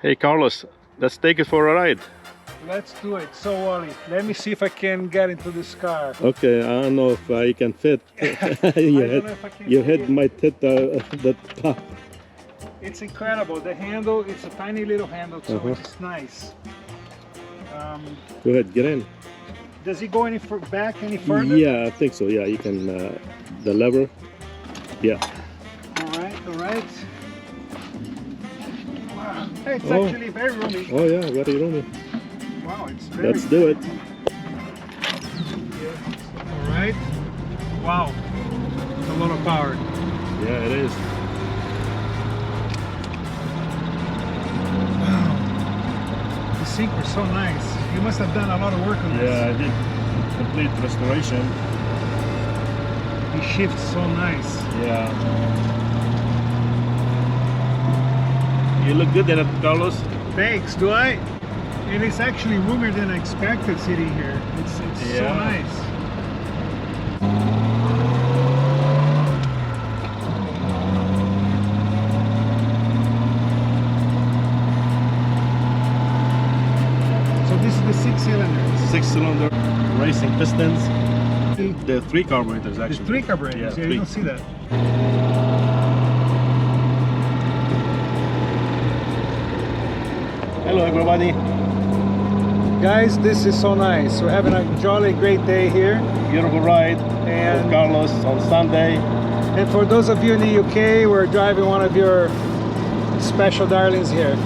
Hey Carlos, let's take it for a ride. Let's do it. So Wally, let me see if I can get into this car. Okay, I don't know if you can fit. Your head might hit the top. It's incredible. The handle, it's a tiny little handle too, which is nice. Go ahead, get in. Does he go back any further? Yeah, I think so. Yeah, you can, the lever. Yeah. All right, all right. Wow. It's actually very roomy. Oh yeah, very roomy. Wow, it's very Let's do it. All right. Wow, it's a lot of power. Yeah, it is. Wow. The seat was so nice. You must have done a lot of work on this. Yeah, I did complete restoration. He shifts so nice. Yeah. You look good in it, Carlos. Thanks, do I? And it's actually roomier than I expected sitting here. It's so nice. So this is the 6-cylinder. 6-cylinder racing pistons. The 3 carburetors actually. There's 3 carburetors. Yeah, you don't see that. Hello everybody. Guys, this is so nice. We're having a jolly great day here. Beautiful ride And with Carlos on Sunday. And for those of you in the UK, we're driving one of your special darlings here.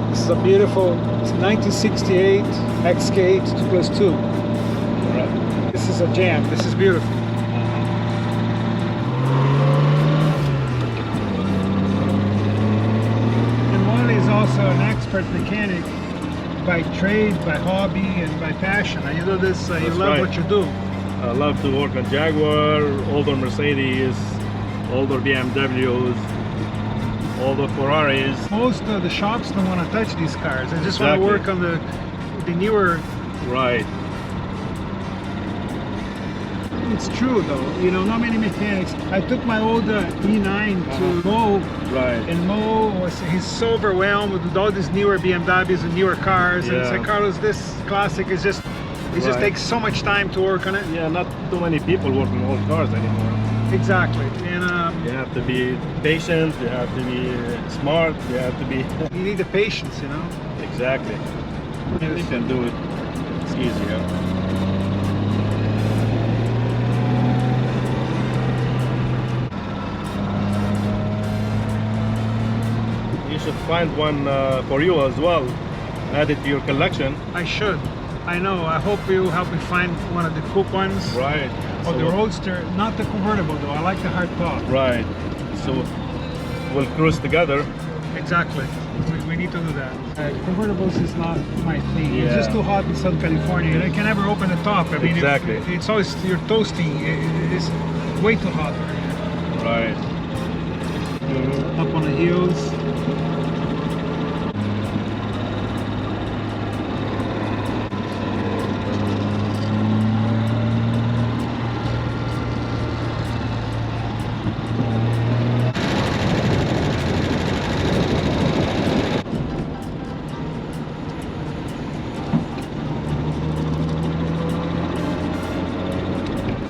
This is a beautiful 1968 XKE 2+2. Right. This is a jam. This is beautiful. And Wally is also an expert mechanic by trade, by hobby, and by passion. And you do this, you love what you do. I love to work on Jaguar, older Mercedes, older BMWs, older Ferraris. Most of the shops don't want to touch these cars. They just want to work on the newer. Right. It's true though, you know, not many mechanics. I took my old E9 to Mo, and Mo he's so overwhelmed with all these newer BMWs and newer cars, and it's like, Carlos, this classic is just, it just takes so much time to work on it. Yeah, not too many people work on old cars anymore. Exactly, and you have to be patient, you have to be smart, you have to be... you need the patience, you know? Exactly. You can do it, it's easier. You should find one for you as well. Add it to your collection. I should. I know. I hope you help me find one of the coupe ones. Right. Or the roadster. Not the convertible though. I like the hard top. Right. So we'll cruise together. Exactly. We need to do that. Convertibles is not my thing. It's just too hot in Southern California. I can never open the top. I mean, it's always, you're toasting. It's way too hot. Right. Up on the hills.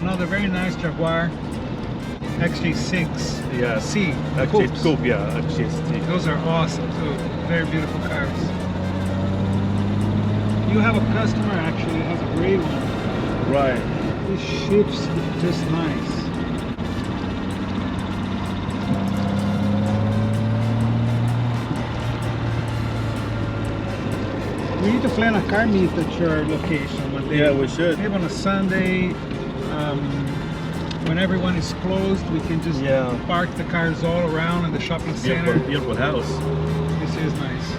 Another very nice Jaguar XJ6. Yeah. C. XJ Coupe, yeah. XJ6. Those are awesome too. Very beautiful cars. You have a customer actually that has a gray one. Right. This shifts just nice. We need to plan a car meet at your location one day. Yeah, we should. Maybe on a Sunday. When everyone is closed, we can just park the cars all around in the shopping center. Beautiful house. This is nice.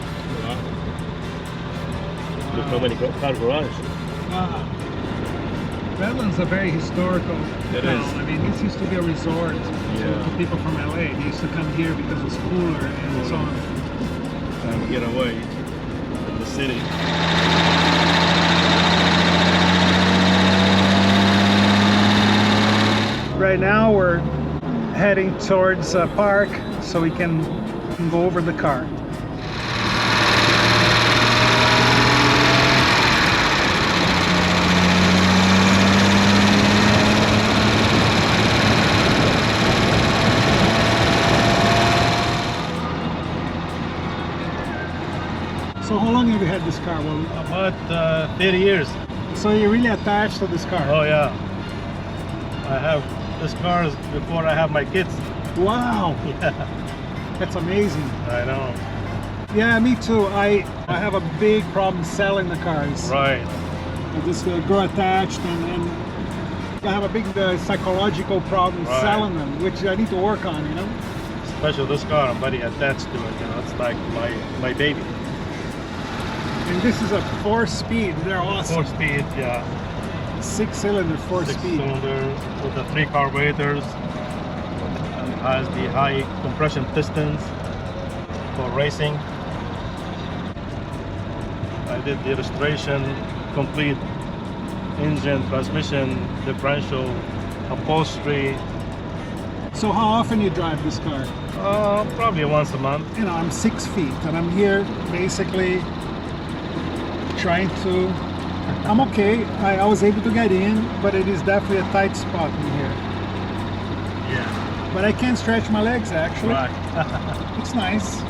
Look how many car garage. Redlands is a very historical town. I mean, this used to be a resort to people from LA. They used to come here because it's cooler and so on. Time to get away from the city. Right now we're heading towards a park so we can go over the car. So how long have you had this car, Wally? About 30 years. So you're really attached to this car? Oh yeah. I have this car before I have my kids. Wow, Yeah, that's amazing. I know. Yeah, me too. I have a big problem selling the cars. Right. I just grow attached, and I have a big psychological problem Right. selling them, which I need to work on, you know? Especially this car, I'm very attached to it. You know, it's like my baby. And this is a 4-speed. They're awesome. 4-speed, yeah. 6-cylinder, 4-speed. 6-cylinder with the 3 carburetors. And has the high compression pistons for racing. I did the restoration, complete engine, transmission, differential, upholstery. So how often you drive this car? Probably once a month. You know, I'm 6 feet, and I'm here basically trying to. I'm okay. I was able to get in, but it is definitely a tight spot in here. Yeah. But I can stretch my legs actually. Right. It's nice.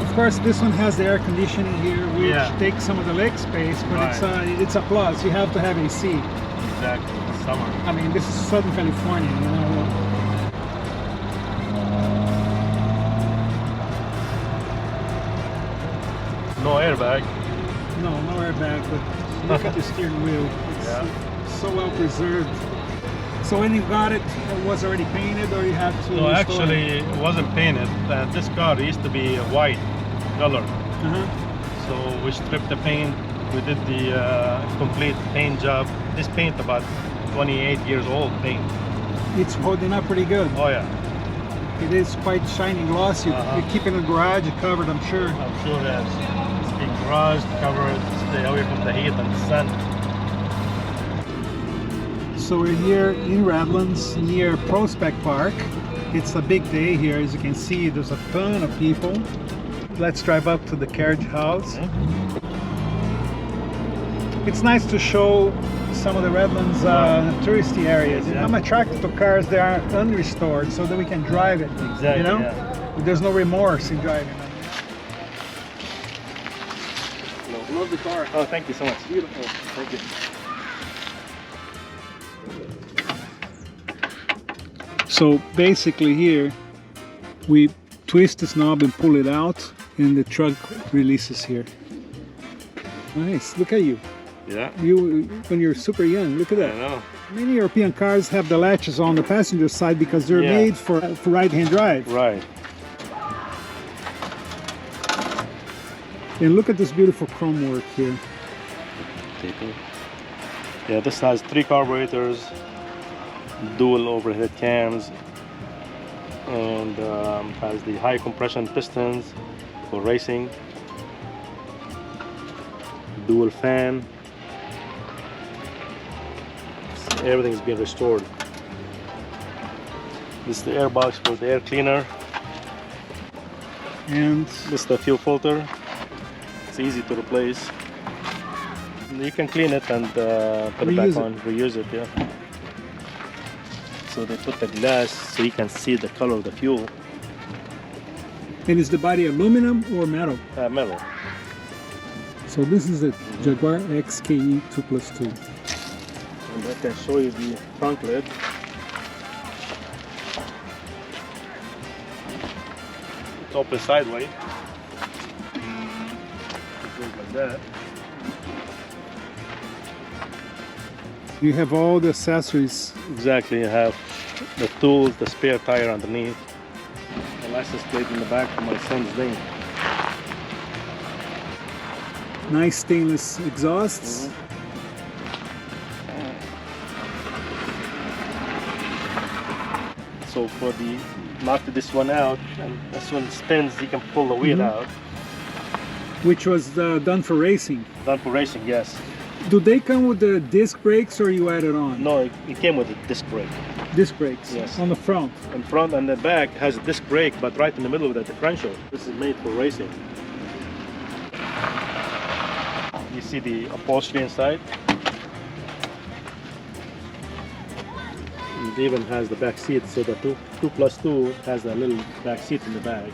Of course, this one has the air conditioning here, which Yeah. takes some of the leg space, but Right. it's a plus. You have to have AC. Exactly. Summer. I mean, this is Southern California, you know. No airbag. No airbag, but look at the steering wheel. It's Yeah. so well preserved. So when you got it, it was already painted, or you had to No, restore actually, it wasn't painted. This car used to be a white color. it? Uh-huh. So we stripped the paint. We did the complete paint job. This paint about 28 years old paint. It's holding up pretty good. Oh yeah, It is quite shiny gloss. You keep it in the garage, you covered, I'm sure. I'm sure that's it's been garaged, covered, stay away from the heat and the sun. So we're here in Redlands near Prospect Park. It's a big day here, as you can see. There's a ton of people. Let's drive up to the carriage house. It's nice to show some of the Redlands touristy areas. Yeah. I'm attracted to cars that are unrestored, so that we can drive it. Exactly, You know, yeah. there's no remorse in driving them. Love the car. Oh, thank you so much. Beautiful. Thank you. So basically here, we twist this knob and pull it out, and the truck releases here. Nice. Look at you. Yeah. You when you're super young. Look at I that. know. Many European cars have the latches on the passenger side because they're Yeah. made for right-hand drive. Right. And look at this beautiful chrome work here. Yeah, this has 3 carburetors, dual overhead cams, and has the high compression pistons for racing, dual fan. Everything's been restored. This is the air box for the air cleaner. And This is the fuel filter. It's easy to replace. You can clean it and put it back Reuse it. on, reuse it, yeah. So they put the glass so you can see the color of the fuel. is the body aluminum or metal? Metal. So this is a Jaguar XKE 2+2. And I can show you the trunk lid. It's open sideways. It goes like that. You have all the accessories. Exactly, you have the tools, the spare tire underneath, the license plate in the back for my son's name. Nice stainless exhausts. So for the knock this one out, and this one spins, you can pull the wheel out. Which was done for racing. Done for racing, yes. Do they come with the disc brakes, or you add it on? No, it came with a disc brake. Disc brakes. Yes. On the front. In front and the back has a disc brake, but right in the middle of the differential. This is made for racing. You see the upholstery inside. It even has the back seat, so the 2+2 has a little back seat in the back.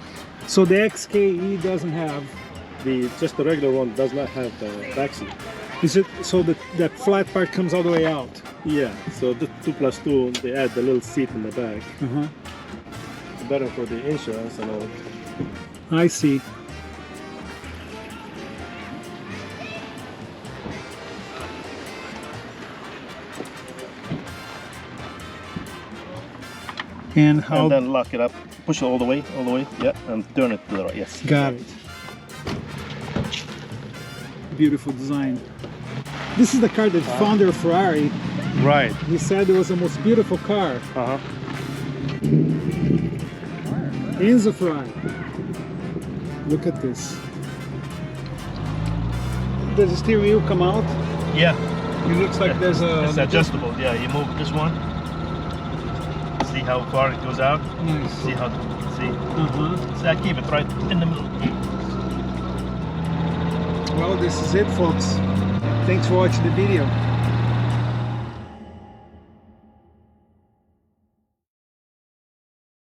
So the XKE doesn't have. Just the regular one does not have the back seat. Is it so that flat part comes all the way out? Yeah, so the 2+2, they add the little seat in the back. Better for the insurance and all. I see. And how? And then lock it up, push it all the way, yeah, and turn it to the right, yes. Got it. Beautiful design. This is the car that founder of Ferrari. Right. He said it was the most beautiful car. Enzo Ferrari. Look at this. Does the steering wheel come out? Yeah. It looks like there's a... It's adjustable, yeah. You move this one. See how far it goes out? Nice. See how, see? So I keep it right in the middle. Well, this is it, folks. Thanks for watching the video.